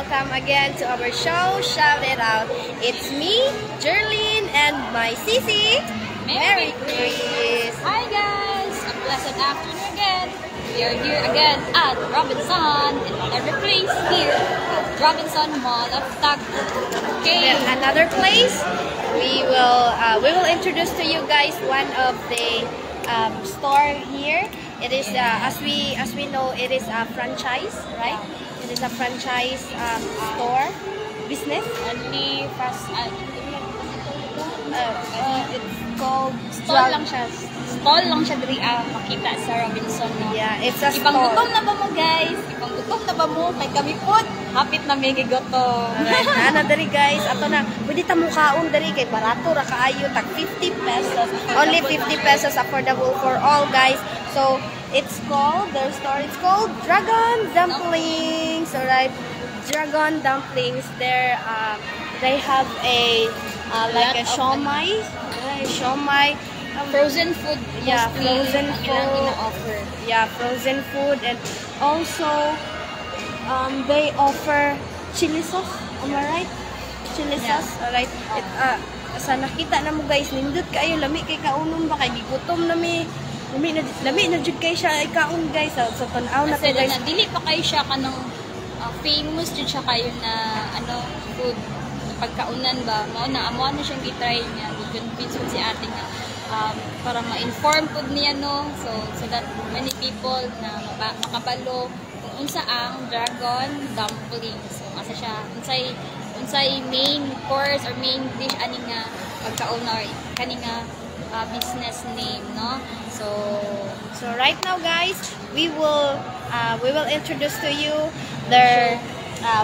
welcome again to our show, Shout It Out. It's me, Jerlyn, and my Sisi. Merry Christmas! Hi guys! A pleasant afternoon again. We are here again at Robinson, in another place here at Robinson Mall of Tagum. Okay. Then another place, we will introduce to you guys one of the store here. It is as we know, it is a franchise, right? It is a franchise store business. Only fast. It's called Stall lang siya. Stall lang siya diri makita sa Robinson. No? Yeah, it's a Ibang store. gutom na ba mo guys? Ibang gutom na ba mo? Kay kami po, hapit na may gigotom. Alright, ana diri guys, ato na. Pwede ta mukaon diri kay barato ra kaayo, tag 50 pesos. Only 50 pesos, affordable for all guys. So, it's called Dragon Dumplings. Alright, Dragon Dumplings. They have a like a siomai, Frozen food. Yeah, mostly frozen ang ilang food. ina-offer. Yeah, frozen food, and also they offer chili sauce. Am I right? Chili sauce. Alright. Sa nakita na mo guys, nindot kayo, lami kay kaunon ba kay gigutom na mi. Lami na jud kay siya ikaon guys. So tan-aw na to Kasi guys. dili pa kayo siya kanang famous jud siya kayo na food pagkaunan ba mao na amo na siyang gitry niya convince si ate nga para ma-inform pud niya so that many people na makabalo kung unsa ang dragon dumpling. So asa siya unsay main course or main dish ani nga pagkaon or kani nga business name, no? So right now guys, we will introduce to you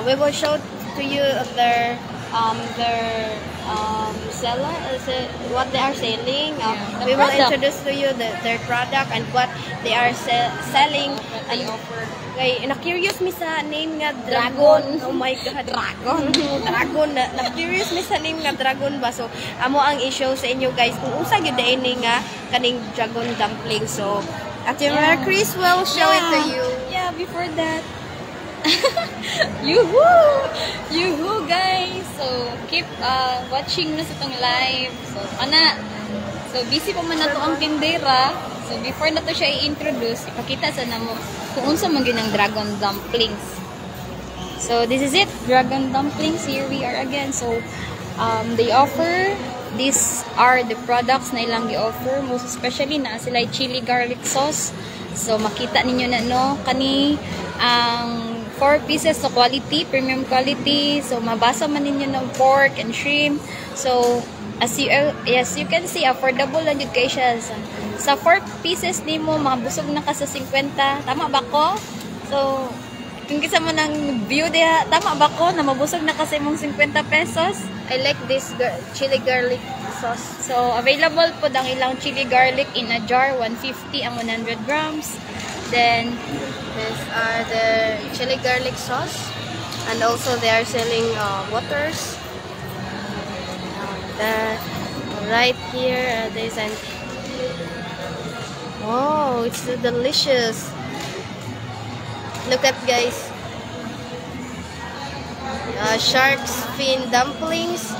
we will show to you their seller, what they are selling. We will introduce to you their product and what they are selling. What they offer. Okay, na-curious mi sa name nga Dragon. Oh my God. Dragon. Na-curious mi sa name nga Dragon ba? So, amo ang i-show sa inyo guys kung unsa gyud ini nga kaning Dragon Dumpling. So, Ate Merry Chris will show it to you. Yeah, before that. Yoo-hoo guys. So, keep watching na sa tong live. So, busy pa man nato ang tindera. So, before na to siya i-introduce, ipakita sa namo kung unsa man gyud ang Dragon Dumplings. So, this is it, Dragon Dumplings. Here we are again. So, they offer, these are the products na ilang gi-offer. Most especially na sila chili garlic sauce. So, makita ninyo na kani ang 4 pieces so quality, premium quality. So, mabasa man ninyo ng pork and shrimp. So, as you can see, affordable lang yun kayo siya. Sa 4 pieces nimo, makabusog na ka sa 50. Tama ba ko? So, kung kisa mo ng view diha, tama ba ko na mabusog na kasi mong 50 pesos? I like this chili garlic sauce. So, available po ang ilang chili garlic in a jar, 150 ang 100 grams. Then, these are the chili garlic sauce, and also they are selling waters. Right here, there's an it's so delicious. Look at guys, shark's fin dumplings.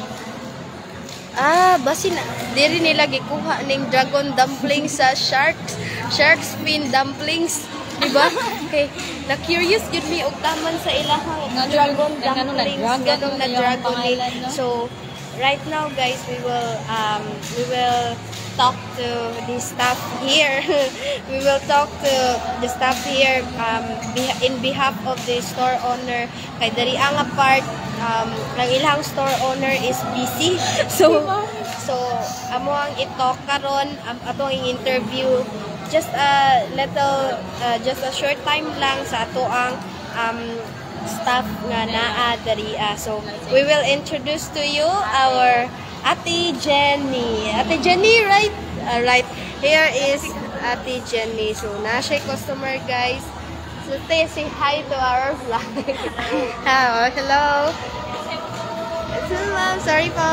Basi na diri nila gikuha ning dragon dumplings sa shark's fin dumplings, diba? Okay, na curious gud mi og taman sa ilahang dragon dumplings, ganun na dragon ni. So right now guys, we will talk to the staff here. We will talk to the staff here in behalf of the store owner. Kay dari ang part ng ilang store owner is busy. So amo ang i-talk karon, ato ang interview just a short time lang sa ato ang staff nga naa dari. So we will introduce to you our Ate Jenny. Ate Jenny, right? Right. Here is Ate Jenny. So na siya customer guys. So say hi to our vlog. Hello. Sorry po.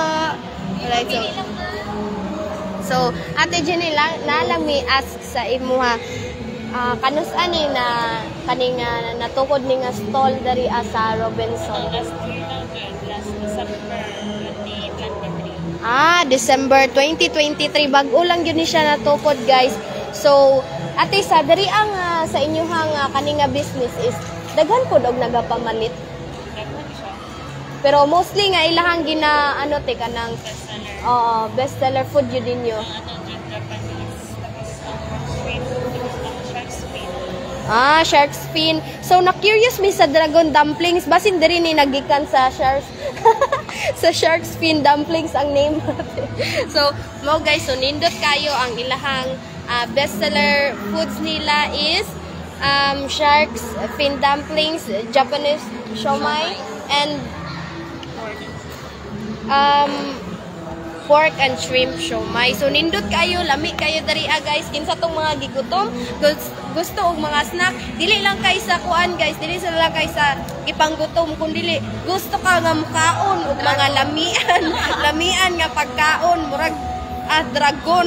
Alright, so Ate Jenny, na lang may ask sa imo ha. kanus ani na kaning natukod ni nga stall dari sa Robinson. Last year lang good. Last December 2023. December 2023 bag-o lang yun ni siya natukod, guys. So, ate sa dari ang sa inyohang kaning nga business is daghan po og nagapamalit. Daghan siya. Pero mostly nga ilahang gina ano te kanang Bestseller. bestseller food yun ninyo. Japanese. Tapos shrimp. Shark's fin. Shark's fin. So, na-curious mi sa dragon dumplings. Basin diri ni nagikan sa shark's sa shark's fin dumplings ang name. So, mo guys, so nindot kayo ang ilahang bestseller foods nila is shark's fin dumplings, Japanese siomai, and pork and shrimp siomai. So nindot kayo, lami kayo dari guys. Kinsa tong mga gigutom, gusto og mga snack, dili lang kay sa kuan guys, dili sa lang kay sa ipanggutom, kun dili gusto ka nga mukaon og mga lamian nga pagkaon murag dragon.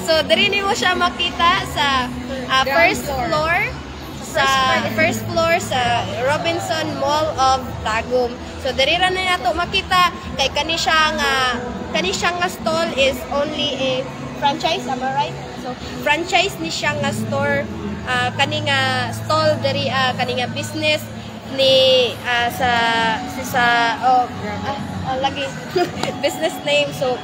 So diri nimo siya makita sa first floor sa Robinson Mall of Tagum. So diri ra na nato makita kay kani siyang stall is only a franchise, am I right? So franchise ni siya nga store, kani nga stall diri kani nga business ni lagi business name. So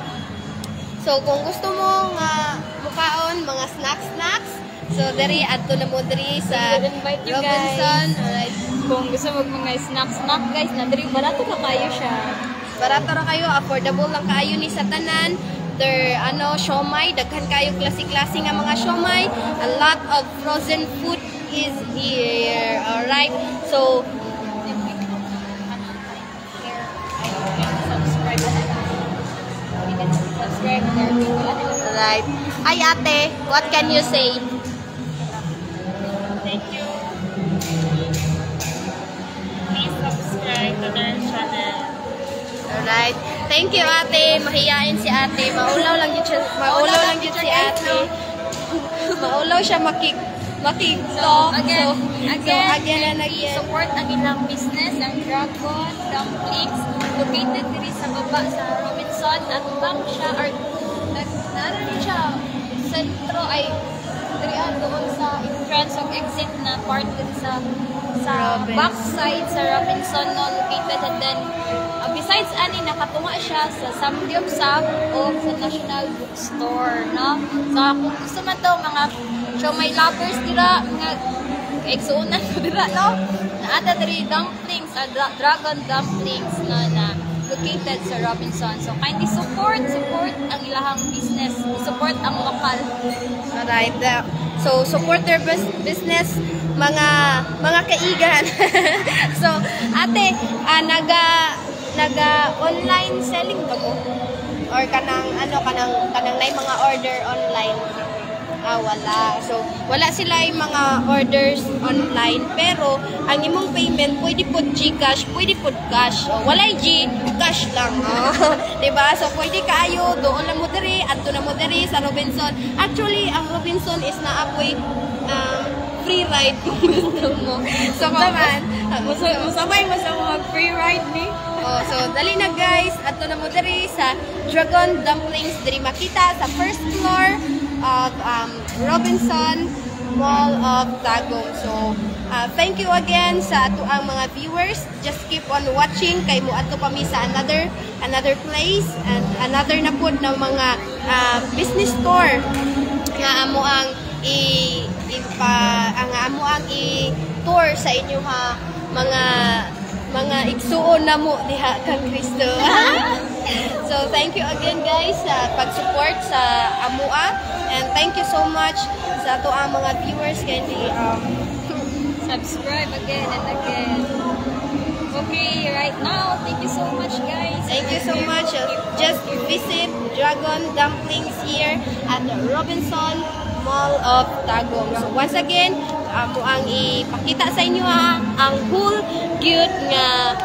kung gusto mo nga mukaon mga snacks, so diri adto na mo diri sa Robinson. Alright. Kung gusto mo mga snack guys, na diri barato na kayo siya. Barato ra kayo, affordable lang kayo ni sa tanan. Their siomai, daghan kayo klase-klase nga mga siomai. A lot of frozen food is here. Alright. So subscribe there. right. Hi ate, what can you say? Thank you. Please subscribe to their channel. Alright. Thank you ate. Mahiyain si ate. Maulaw lang yun si ate. Maulaw siya makik-talk. Again, and again. support ang ilang business, ang Dragon Dumplings, located diri sa baba sa Robinson, at bang siya, or naroon siya, sentro, ay, diri doon sa entrance of exit na part din sa back side sa Robinson, no, located, and then, besides ani, nakatunga siya sa Samgyupsal o sa National Bookstore, no? So, kung gusto man to, mga siomai lovers dira, mga kaigsuunan ko dira, no? Naata diri dumplings, Dragon Dumplings, no, na located sa Robinson. So, kindly support ang ilahang business, support ang lokal. Alright. So, support their business, mga kaigan. So, ate, naga-online selling ba mo? Or kanang nay mga order online? Wala. So, wala sila yung mga orders online. Pero, ang imong payment, pwede po GCash, pwede po cash. Walay cash lang. Diba? So, pwede kaayo, doon na mo diri, adto na mo diri sa Robinson. Actually, ang Robinson is na-apoy free ride kung gusto mo. So, Musamay mo sa mga free ride ni. so, dali na guys. Adto na mo diri sa Dragon Dumplings. Diri makita sa first floor of Robinson Mall of Tagum. So, thank you again sa ato ang mga viewers. Just keep on watching kay mo ato pa mi sa another place and another na pud ng mga business store nga amo ang i-tour sa inyo ha mga igsuon na mo diha kang Kristo. So thank you again guys sa pag-support sa amua, and thank you so much sa ato ang mga viewers. Kindly subscribe again and again. Okay, right now, thank you so much guys. Thank you so much. Just visit Dragon Dumplings here at Robinson Mall of Tagum. So once again, ako ang ipakita sa inyo ang cool, cute nga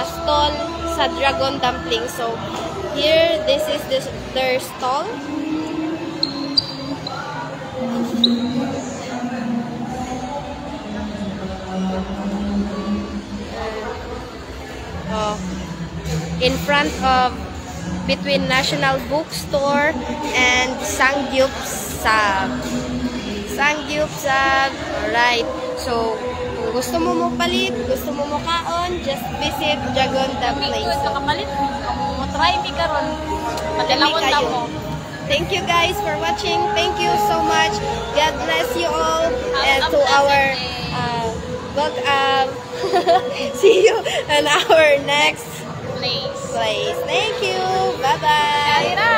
stall sa Dragon Dumplings. So here, this is their stall. Oh, in front of between National Bookstore and Sangyupsal. Sangyupsal. Alright. So, kung gusto mo mo palit, gusto mo mo kaon, just visit Dragon Dumplings. Nakapalit. Kung try mi karon. Patilawon ta mo. Thank you guys for watching. Thank you so much. God bless you all. And to our see you in our next place. Thank you. Bye-bye.